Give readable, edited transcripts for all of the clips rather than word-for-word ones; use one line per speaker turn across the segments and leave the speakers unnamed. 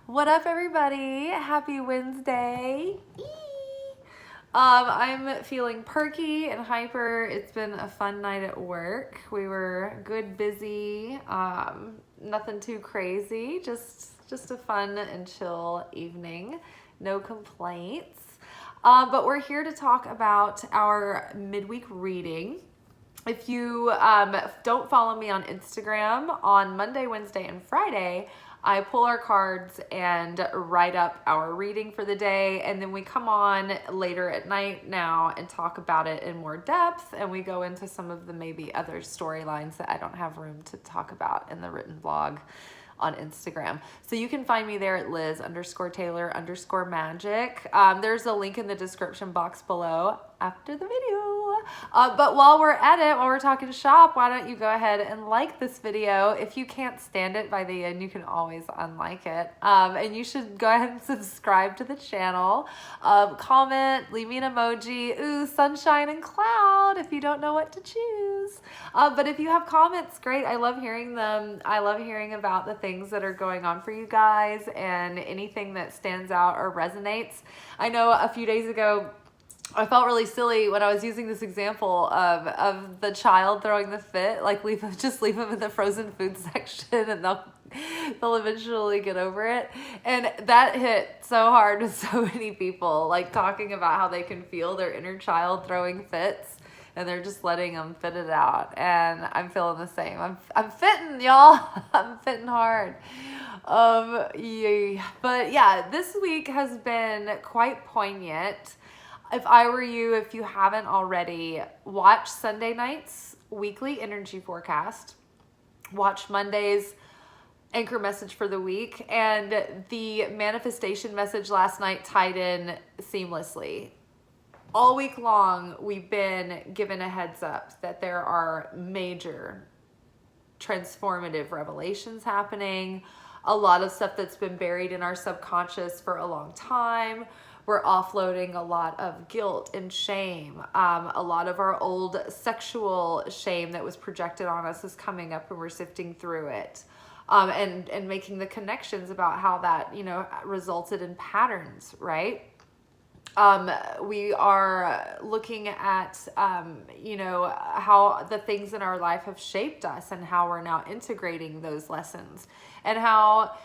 What up, everybody? Happy Wednesday. I'm feeling perky and hyper. It's been a fun night at work. We were good, busy, nothing too crazy, just a fun and chill evening. No complaints. But we're here to talk about our midweek reading. If you don't follow me on Instagram, on Monday, Wednesday, and Friday, I pull our cards and write up our reading for the day. And then we come on later at night now and talk about it in more depth. And we go into some of the maybe other storylines that I don't have room to talk about in the written blog on Instagram. So you can find me there at Liz_Taylor_Magick. There's a link in the description box below after the video. But while we're at it, while we're talking shop, why don't you go ahead and like this video? If you can't stand it by the end, you can always unlike it. And you should go ahead and subscribe to the channel. Comment, leave me an emoji. Ooh, sunshine and cloud if you don't know what to choose. But if you have comments, great. I love hearing them. I love hearing about the things that are going on for you guys and anything that stands out or resonates. I know a few days ago, I felt really silly when I was using this example of the child throwing the fit, like just leave them in the frozen food section and they'll eventually get over it. And that hit so hard with so many people, like talking about how they can feel their inner child throwing fits and they're just letting them fit it out. And I'm feeling the same. I'm fitting, y'all. I'm fitting hard. Yeah. But yeah, this week has been quite poignant. If I were you, if you haven't already, watch Sunday night's weekly energy forecast. Watch Monday's anchor message for the week. And the manifestation message last night tied in seamlessly. All week long, we've been given a heads up that there are major transformative revelations happening. A lot of stuff that's been buried in our subconscious for a long time. We're offloading a lot of guilt and shame. A lot of our old sexual shame that was projected on us is coming up and we're sifting through it. And making the connections about how that, resulted in patterns, right? We are looking at, how the things in our life have shaped us and how we're now integrating those lessons and how,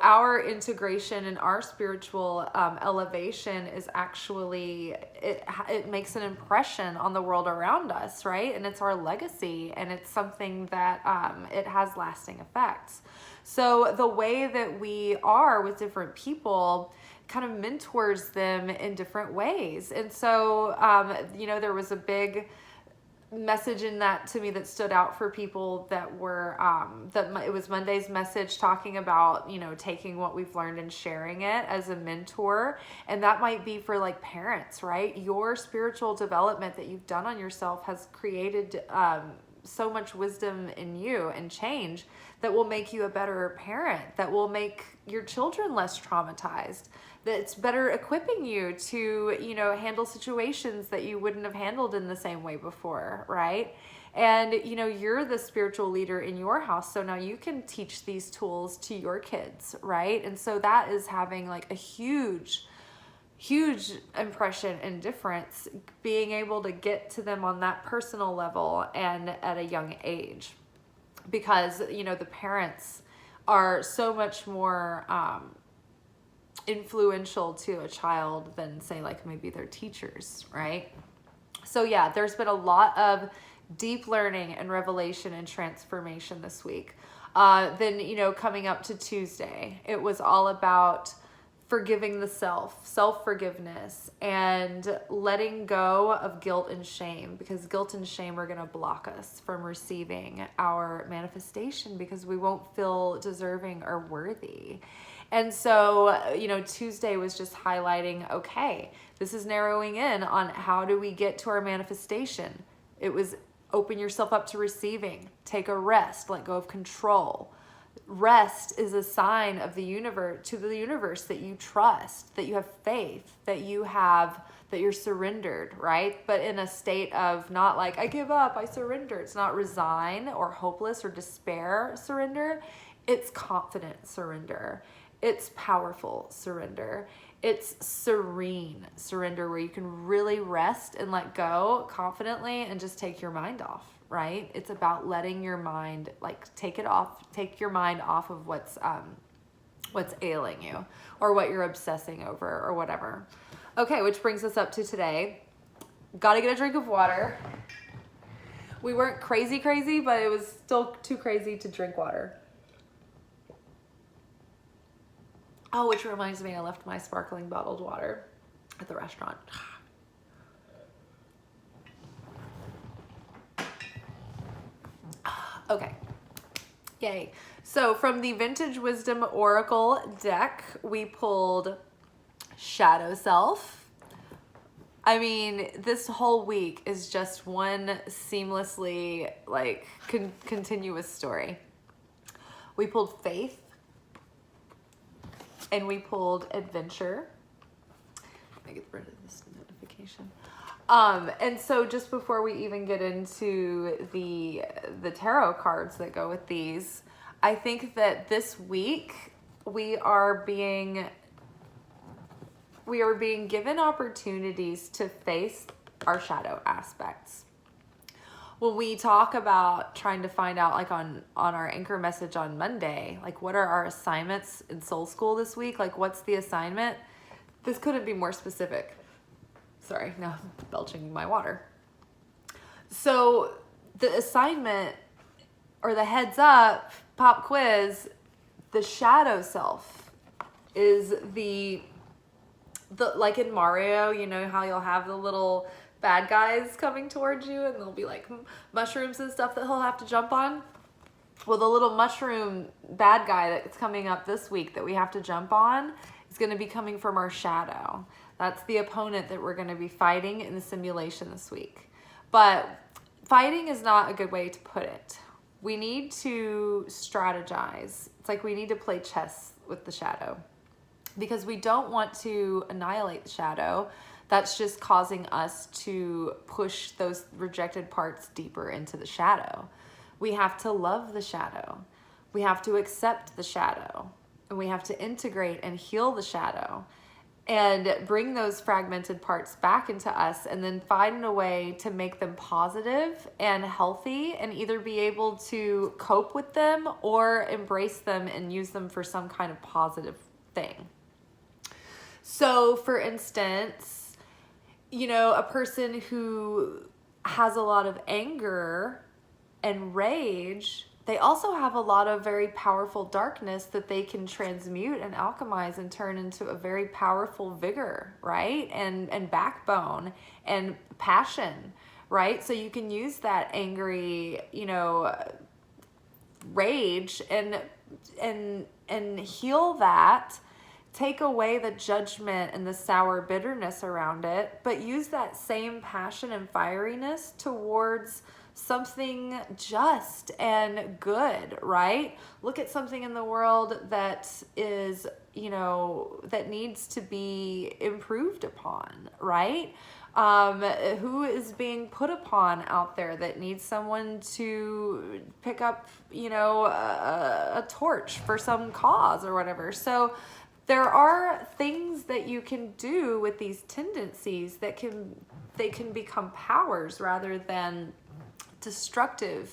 our integration and our spiritual elevation is actually, it makes an impression on the world around us, right? And it's our legacy and it's something that it has lasting effects. So the way that we are with different people kind of mentors them in different ways. And so, there was a big message in that to me that stood out for people that were, it was Monday's message talking about, taking what we've learned and sharing it as a mentor. And that might be for like parents, right? Your spiritual development that you've done on yourself has created, so much wisdom in you and change that will make you a better parent, that will make your children less traumatized, that's better equipping you to, handle situations that you wouldn't have handled in the same way before, right? And, you're the spiritual leader in your house, so now you can teach these tools to your kids, right? And so that is having like a huge impression and difference, being able to get to them on that personal level and at a young age, because the parents are so much more influential to a child than say like maybe their teachers, right? So yeah, there's been a lot of deep learning and revelation and transformation this week. Then coming up to Tuesday, it was all about forgiving the self-forgiveness, and letting go of guilt and shame, because guilt and shame are going to block us from receiving our manifestation because we won't feel deserving or worthy. And so, Tuesday was just highlighting, okay, this is narrowing in on how do we get to our manifestation. It was open yourself up to receiving, take a rest, let go of control. Rest is a sign of the universe, that you trust, that you have faith, that you're surrendered, right? But in a state of not like, I give up, I surrender. It's not resign or hopeless or despair surrender. It's confident surrender. It's powerful surrender. It's serene surrender, where you can really rest and let go confidently and just take your mind off, right? It's about letting your mind, like, take your mind off of what's ailing you, or what you're obsessing over, or whatever. Okay, which brings us up to today. Gotta get a drink of water. We weren't crazy, but it was still too crazy to drink water. Oh, which reminds me, I left my sparkling bottled water at the restaurant. Okay. Yay. So from the Vintage Wisdom Oracle deck, we pulled Shadow Self. I mean, this whole week is just one seamlessly, like, continuous story. We pulled Faith. And we pulled Adventure. Let me get rid of this notification. And so just before we even get into the tarot cards that go with these, I think that this week we are being given opportunities to face our shadow aspects. When we talk about trying to find out, like on our anchor message on Monday, like, what are our assignments in Soul School this week? Like, what's the assignment? This couldn't be more specific. Sorry, now I'm belching my water. So the assignment, or the heads up pop quiz, the shadow self is the like in Mario, you know how you'll have the little bad guys coming towards you, and there'll be like mushrooms and stuff that he'll have to jump on. Well, the little mushroom bad guy that's coming up this week that we have to jump on is going to be coming from our shadow. That's the opponent that we're going to be fighting in the simulation this week. But fighting is not a good way to put it. We need to strategize. It's like we need to play chess with the shadow, because we don't want to annihilate the shadow. That's just causing us to push those rejected parts deeper into the shadow. We have to love the shadow. We have to accept the shadow. And we have to integrate and heal the shadow and bring those fragmented parts back into us, and then find a way to make them positive and healthy, and either be able to cope with them or embrace them and use them for some kind of positive thing. So, for instance, you know, a person who has a lot of anger and rage, they also have a lot of very powerful darkness that they can transmute and alchemize and turn into a very powerful vigor, right? And backbone and passion, right? So you can use that angry, you know, rage and heal that. Take away the judgment and the sour bitterness around it, but use that same passion and fieriness towards something just and good, right? Look at something in the world that is, you know, that needs to be improved upon, right? Who is being put upon out there that needs someone to pick up, you know, a torch for some cause or whatever. So there are things that you can do with these tendencies that can become powers rather than destructive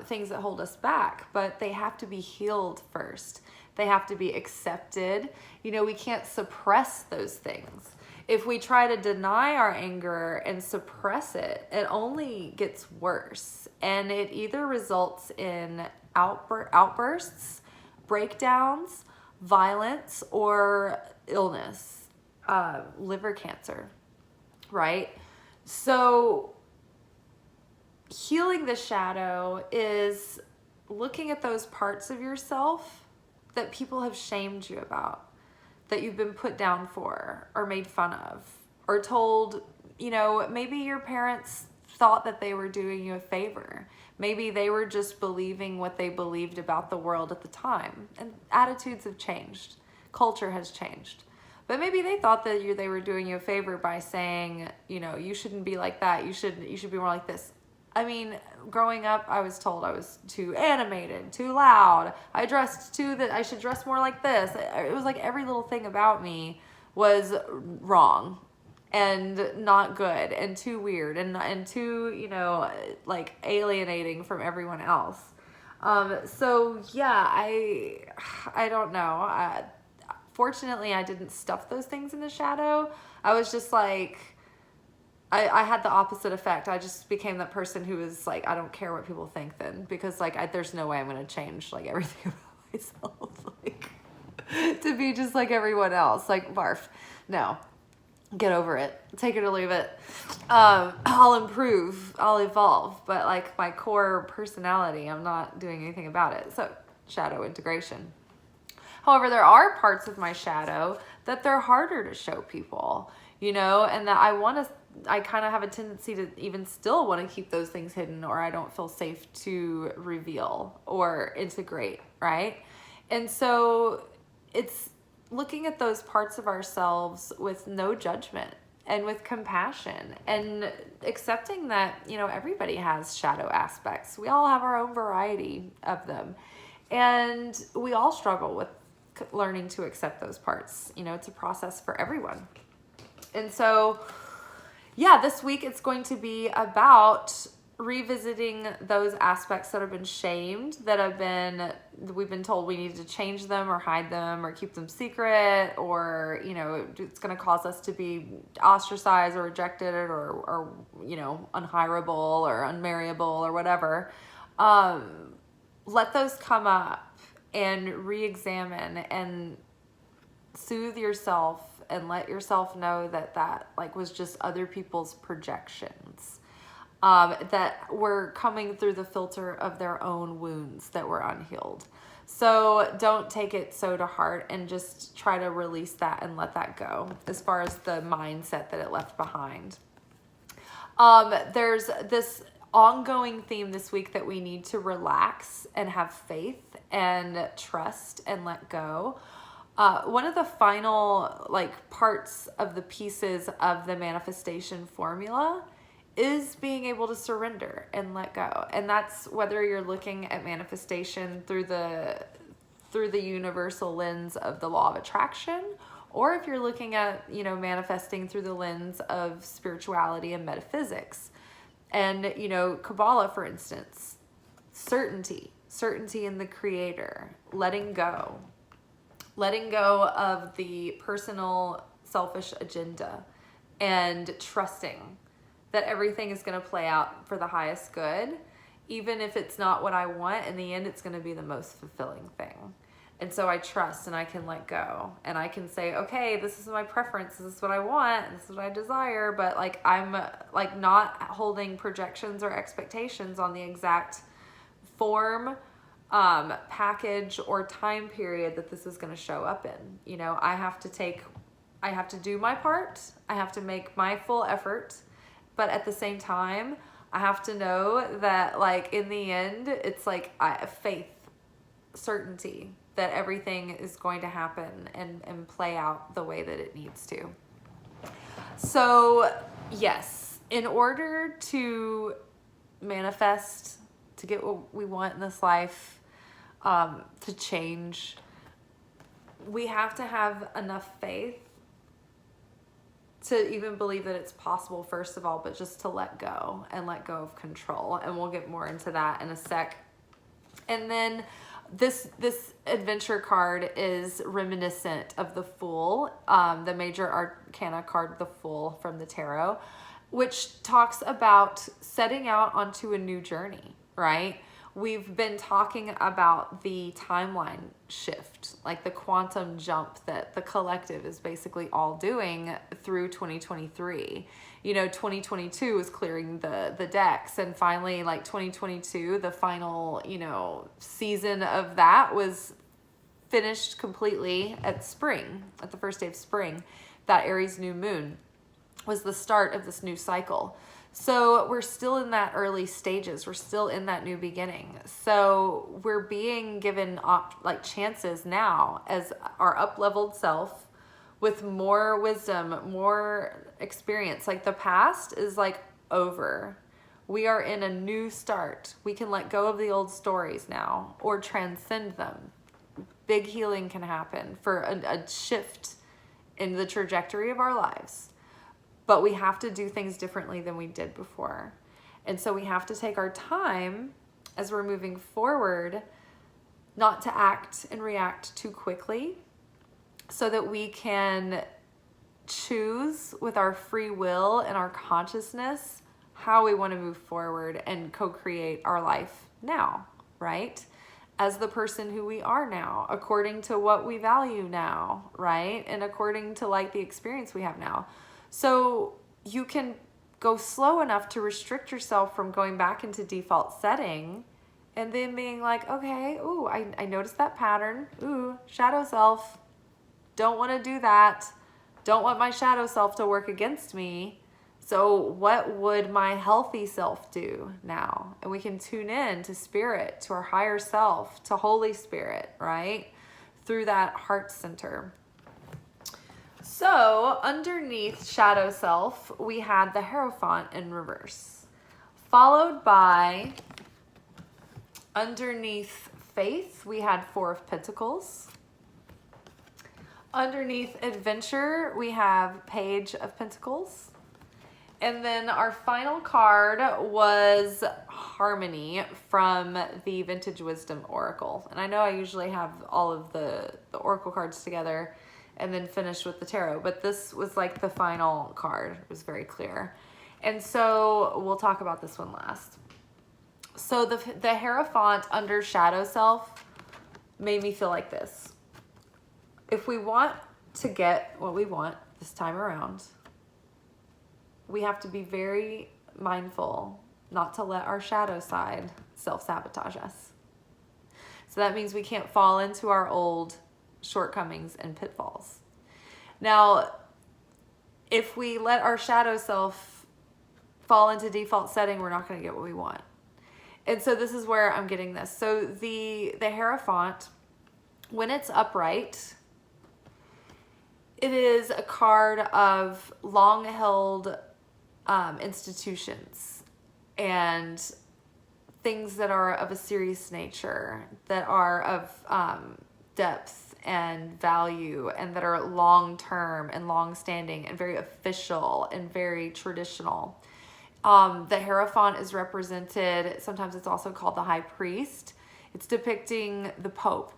things that hold us back, but they have to be healed first. They have to be accepted. You know, we can't suppress those things. If we try to deny our anger and suppress it, it only gets worse, and it either results in outbursts, breakdowns, violence, or illness, liver cancer, right? So healing the shadow is looking at those parts of yourself that people have shamed you about, that you've been put down for or made fun of or told, you know, maybe your parents thought that they were doing you a favor. Maybe they were just believing what they believed about the world at the time. And attitudes have changed. Culture has changed. But maybe they thought that they were doing you a favor by saying, you know, you shouldn't be like that. You should be more like this. I mean, growing up, I was told I was too animated, too loud. I should dress more like this. It was like every little thing about me was wrong and not good and too weird and too, like alienating from everyone else. So yeah, I don't know. Fortunately, I didn't stuff those things in the shadow. I was just like, I had the opposite effect. I just became that person who was like, I don't care what people think then, because like there's no way I'm going to change like everything about myself, like to be just like everyone else. Like, barf. No, get over it. Take it or leave it. I'll improve. I'll evolve. But like my core personality, I'm not doing anything about it. So shadow integration. However, there are parts of my shadow that they're harder to show people, and that I kind of have a tendency to even still want to keep those things hidden, or I don't feel safe to reveal or integrate, right? And so it's looking at those parts of ourselves with no judgment and with compassion and accepting that, everybody has shadow aspects. We all have our own variety of them. And we all struggle with learning to accept those parts. It's a process for everyone. And so, yeah, this week it's going to be about revisiting those aspects that have been shamed, we've been told we need to change them or hide them or keep them secret, or, it's going to cause us to be ostracized or rejected or unhireable or unmarriable or whatever. Let those come up and re-examine and soothe yourself and let yourself know that like was just other people's projections, that were coming through the filter of their own wounds that were unhealed. So don't take it so to heart and just try to release that and let that go as far as the mindset that it left behind. There's this ongoing theme this week that we need to relax and have faith and trust and let go. One of the final parts of the pieces of the manifestation formula is being able to surrender and let go. And that's whether you're looking at manifestation through the universal lens of the law of attraction, or if you're looking at, manifesting through the lens of spirituality and metaphysics. And, Kabbalah, for instance, certainty in the creator, letting go of the personal selfish agenda and trusting that everything is going to play out for the highest good. Even if it's not what I want, in the end, it's going to be the most fulfilling thing. And so I trust and I can let go and I can say, okay, this is my preference. This is what I want. This is what I desire. But I'm not holding projections or expectations on the exact form, package or time period that this is going to show up in. I have to do my part. I have to make my full effort. But at the same time, I have to know that in the end, it's faith, certainty that everything is going to happen and play out the way that it needs to. So yes, in order to manifest, to get what we want in this life, to change, we have to have enough faith to even believe that it's possible, first of all, but just to let go of control. And we'll get more into that in a sec. And then this adventure card is reminiscent of the Fool, the major arcana card, the Fool from the tarot, which talks about setting out onto a new journey, right? We've been talking about the timeline shift, the quantum jump that the collective is basically all doing through 2023. 2022 was clearing the decks, and finally 2022, the final, season of that was finished completely at spring, at the first day of spring. That Aries new moon was the start of this new cycle. So we're still in that early stages. We're still in that new beginning. So we're being given chances now as our up-leveled self with more wisdom, more experience. The past is over. We are in a new start. We can let go of the old stories now or transcend them. Big healing can happen for a shift in the trajectory of our lives. But we have to do things differently than we did before. And so we have to take our time as we're moving forward, not to act and react too quickly, so that we can choose with our free will and our consciousness how we want to move forward and co-create our life now, right? As the person who we are now, according to what we value now, right? And according to like the experience we have now. So you can go slow enough to restrict yourself from going back into default setting and then being like, okay, ooh, I noticed that pattern. Ooh, shadow self. Don't want to do that. Don't want my shadow self to work against me. So what would my healthy self do now? And we can tune in to spirit, to our higher self, to Holy Spirit, right? Through that heart center. So underneath shadow self, we had the Hierophant in reverse, followed by underneath faith, we had Four of Pentacles. Underneath adventure, we have Page of Pentacles. And then our final card was Harmony from the Vintage Wisdom Oracle. And I know I usually have all of the Oracle cards together and then finish with the tarot, but this was like the final card. It was very clear. And so we'll talk about this one last. So the Hierophant under shadow self made me feel like this. If we want to get what we want this time around, we have to be very mindful not to let our shadow side self-sabotage us. So that means we can't fall into our old shortcomings and pitfalls. Now, if we let our shadow self fall into default setting, we're not going to get what we want. And so this is where I'm getting this. So the Hierophant, when it's upright, it is a card of long-held institutions and things that are of a serious nature, that are of depth and value, and that are long-term and long-standing and very official and very traditional. The Hierophant is represented, sometimes it's also called the High Priest. It's depicting the Pope,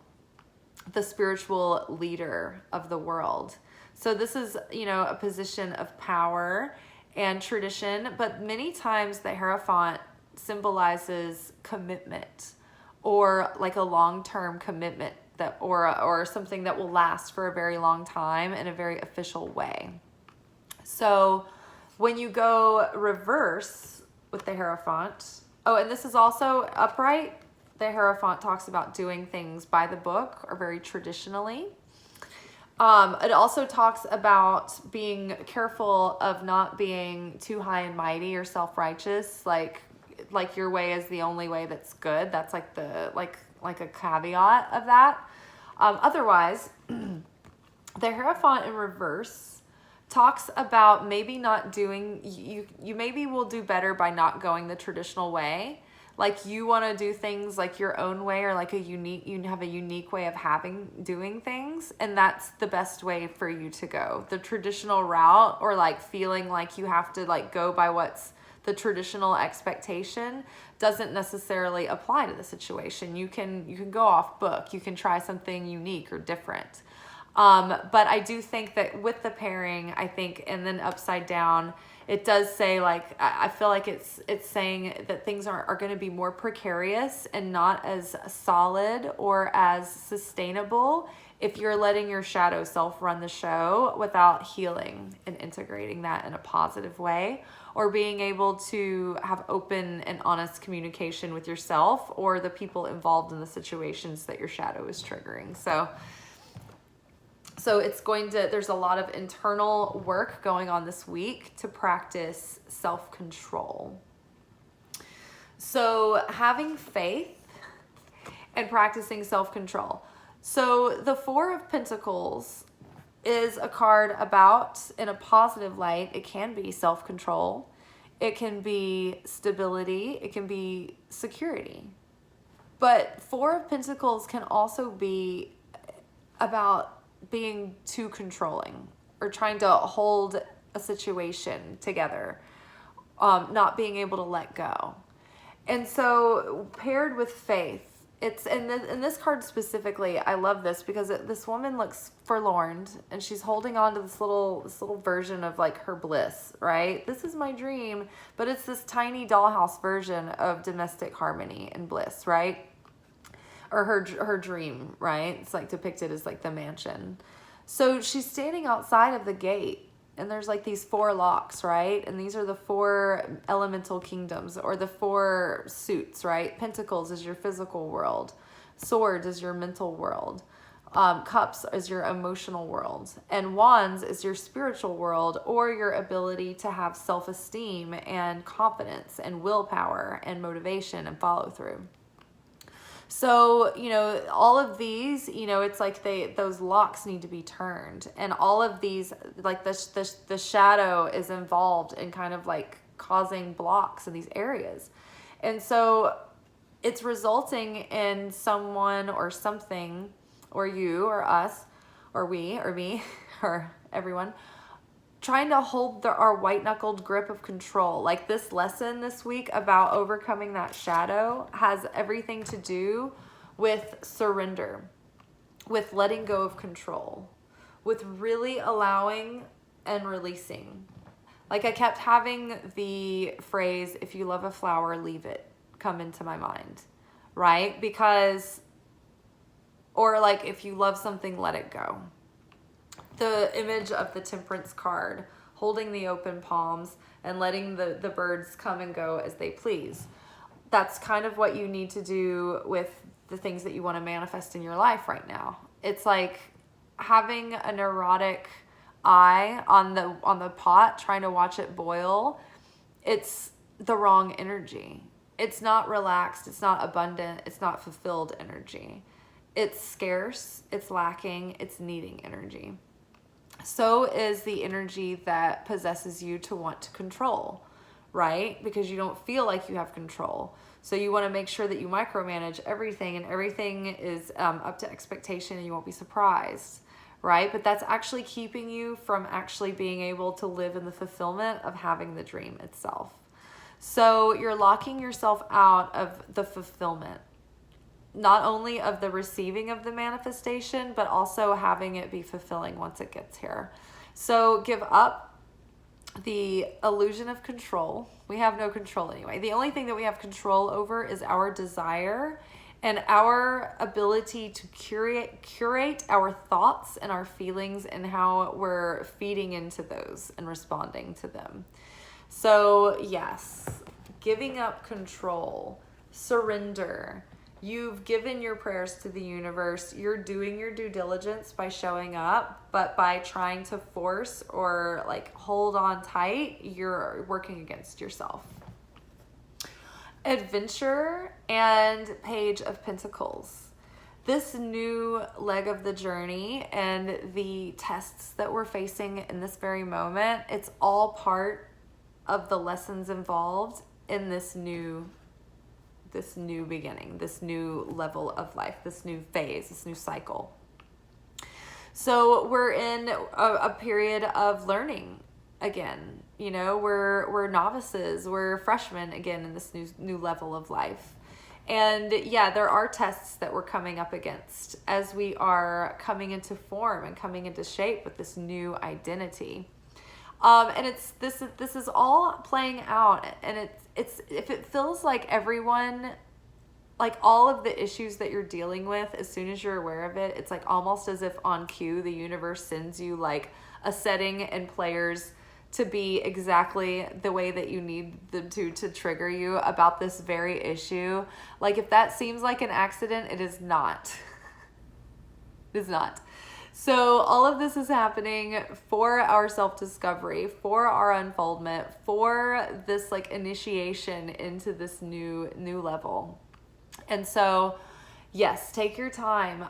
the spiritual leader of the world. So this is, a position of power and tradition, but many times the Hierophant symbolizes commitment, or like a long-term commitment, that or something that will last for a very long time in a very official way. So when you go reverse with the Hierophant, and this is also upright, the Hierophant talks about doing things by the book or very traditionally. It also talks about being careful of not being too high and mighty or self-righteous, like your way is the only way that's good. That's like a caveat of that. Otherwise, the Hierophant in reverse talks about maybe not doing, you maybe will do better by not going the traditional way. Like you want to do things like your own way, or like you have a unique way of doing things. And that's the best way for you to go. The traditional route, or like feeling like you have to like go by what's the traditional expectation, doesn't necessarily apply to the situation. You can go off book. You can try something unique or different. But I do think that with the pairing, and then upside down, it does say, like, I feel like it's saying that things are going to be more precarious and not as solid or as sustainable if you're letting your shadow self run the show without healing and integrating that in a positive way, or being able to have open and honest communication with yourself or the people involved in the situations that your shadow is triggering. So there's a lot of internal work going on this week to practice self-control. So having faith and practicing self-control. So the Four of Pentacles is a card about, in a positive light, it can be self-control. it can be stability, it can be security. But Four of Pentacles can also be about being too controlling or trying to hold a situation together, not being able to let go. And so paired with faith, it's in this card specifically, I love this because this woman looks forlorn and she's holding on to this little version of like her bliss, right? This is my dream, but it's this tiny dollhouse version of domestic harmony and bliss, right? Or her dream, right? It's like depicted as like the mansion. So she's standing outside of the gate and there's like these 4 locks, right? And these are the 4 elemental kingdoms or the 4 suits, right? Pentacles is your physical world. Swords is your mental world. Cups is your emotional world. And wands is your spiritual world, or your ability to have self-esteem and confidence and willpower and motivation and follow through. So, you know, all of these, you know, it's like those locks need to be turned, and all of these, like the shadow is involved in kind of like causing blocks in these areas. And so it's resulting in someone or something, or you or us or we or me or everyone trying to hold our white-knuckled grip of control. Like this lesson this week about overcoming that shadow has everything to do with surrender, with letting go of control, with really allowing and releasing. Like I kept having the phrase, if you love a flower, leave it, come into my mind, right? Because, or like if you love something, let it go. The image of the Temperance card, holding the open palms and letting the birds come and go as they please. That's kind of what you need to do with the things that you want to manifest in your life right now. It's like having a neurotic eye on the pot, trying to watch it boil. It's the wrong energy. It's not relaxed. It's not abundant. It's not fulfilled energy. It's scarce. It's lacking. It's needing energy. So is the energy that possesses you to want to control, right? Because you don't feel like you have control. So you want to make sure that you micromanage everything and everything is up to expectation and you won't be surprised, right? But that's actually keeping you from actually being able to live in the fulfillment of having the dream itself. So you're locking yourself out of the fulfillment, not only of the receiving of the manifestation, but also having it be fulfilling once it gets here. So give up the illusion of control. We have no control anyway. The only thing that we have control over is our desire and our ability to curate our thoughts and our feelings and how we're feeding into those and responding to them. So yes, giving up control, surrender. You've given your prayers to the universe. You're doing your due diligence by showing up, but by trying to force or like hold on tight, you're working against yourself. Adventure and Page of Pentacles. This new leg of the journey and the tests that we're facing in this very moment, it's all part of the lessons involved in this new beginning, this new level of life, this new phase, this new cycle. So we're in a period of learning again. You know, we're novices, we're freshmen again in this new level of life. And yeah, there are tests that we're coming up against as we are coming into form and coming into shape with this new identity. And this is all playing out, and it's if it feels like everyone, like all of the issues that you're dealing with, as soon as you're aware of it, it's like almost as if on cue the universe sends you like a setting and players to be exactly the way that you need them to trigger you about this very issue. Like if that seems like an accident, it is not. It is not. So all of this is happening for our self-discovery, for our unfoldment, for this like initiation into this new level. And so, yes, take your time.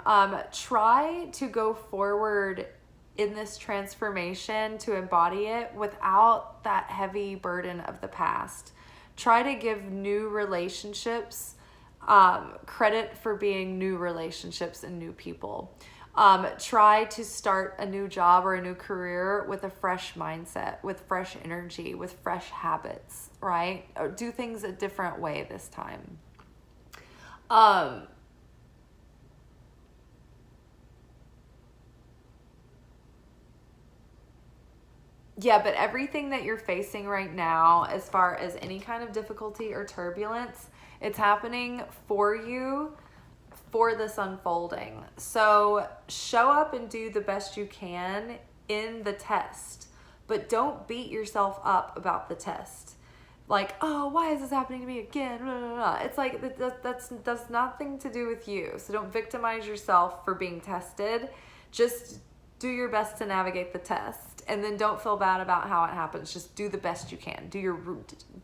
Try to go forward in this transformation to embody it without that heavy burden of the past. Try to give new relationships credit for being new relationships and new people. Try to start a new job or a new career with a fresh mindset, with fresh energy, with fresh habits, right? Or do things a different way this time. Yeah, but everything that you're facing right now, as far as any kind of difficulty or turbulence, it's happening for you for this unfolding. So show up and do the best you can in the test, but don't beat yourself up about the test. Like, oh, why is this happening to me again? Blah, blah, blah. It's like, that's nothing to do with you. So don't victimize yourself for being tested. Just do your best to navigate the test, and then don't feel bad about how it happens. Just do the best you can.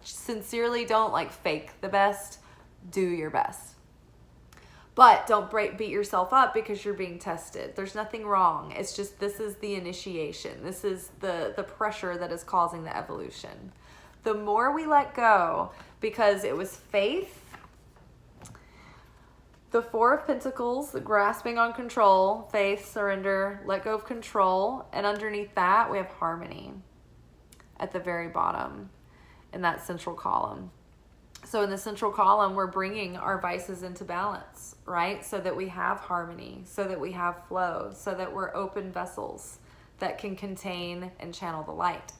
Sincerely, don't like fake the best. Do your best. But don't beat yourself up because you're being tested. There's nothing wrong. It's just, this is the initiation. This is the pressure that is causing the evolution. The more we let go, because it was faith, the Four of Pentacles, the grasping on control, faith, surrender, let go of control. And underneath that, we have harmony at the very bottom in that central column. So in the central column, we're bringing our vices into balance, right? So that we have harmony, so that we have flow, so that we're open vessels that can contain and channel the light.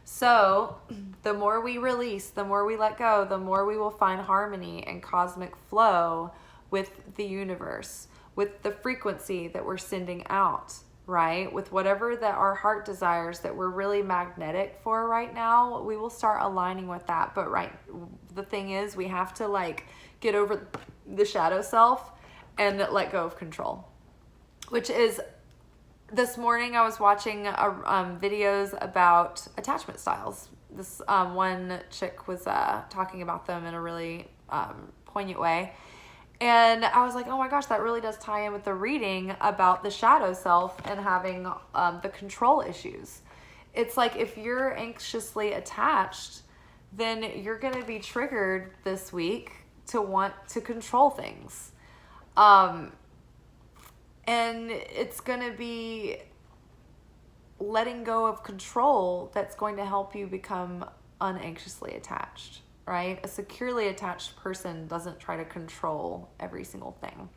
So the more we release, the more we let go, the more we will find harmony and cosmic flow with the universe, with the frequency that we're sending out, right? With whatever that our heart desires that we're really magnetic for right now, we will start aligning with that. But the thing is, we have to like get over the shadow self and let go of control, which is, this morning I was watching videos about attachment styles. This one chick was talking about them in a really poignant way. And I was like, oh my gosh, that really does tie in with the reading about the shadow self and having the control issues. It's like, if you're anxiously attached, then you're going to be triggered this week to want to control things. And it's going to be letting go of control that's going to help you become unanxiously attached. Right? A securely attached person doesn't try to control every single thing.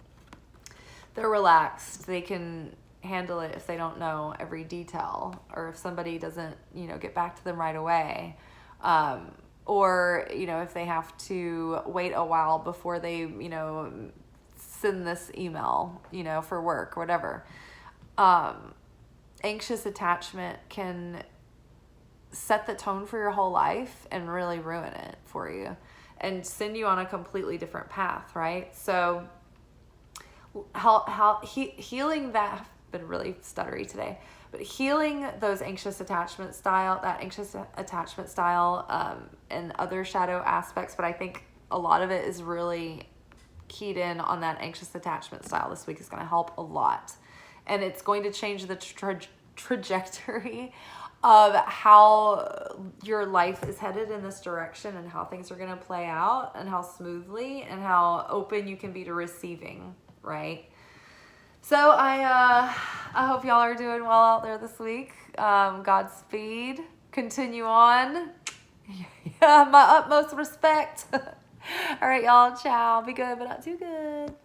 They're relaxed. They can handle it if they don't know every detail, or if somebody doesn't, get back to them right away. Or, if they have to wait a while before they, send this email, for work or whatever. Anxious attachment can set the tone for your whole life and really ruin it for you and send you on a completely different path, right? So healing that, I've been really stuttery today, but healing those anxious attachment style, and other shadow aspects, but I think a lot of it is really keyed in on that anxious attachment style this week is going to help a lot. And it's going to change the trajectory of how your life is headed in this direction, and how things are going to play out, and how smoothly and how open you can be to receiving, right? So I hope y'all are doing well out there this week. Godspeed. Continue on. Yeah, my utmost respect. All right, y'all. Ciao. Be good, but not too good.